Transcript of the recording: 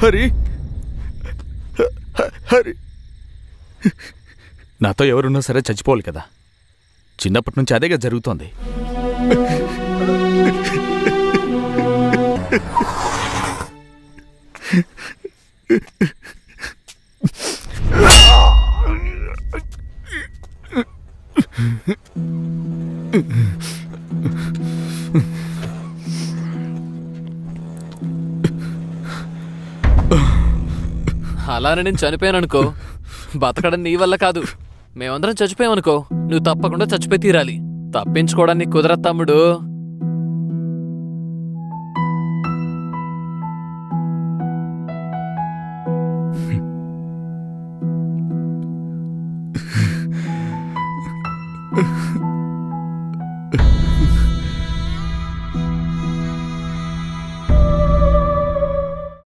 హరి హరి, నాతో ఎవరున్నా సరే చచ్చిపోవాలి కదా. చిన్నప్పటి నుంచి అదేగా జరుగుతోంది. అలానే నేను చనిపోయాననుకో, బతకడం నీ వల్ల కాదు, మేమందరం చచ్చిపోయామనుకో, నువ్వు తప్పకుండా చచ్చిపోయి తీరాలి. తప్పించుకోవడానికి కుదరదు తమ్ముడు.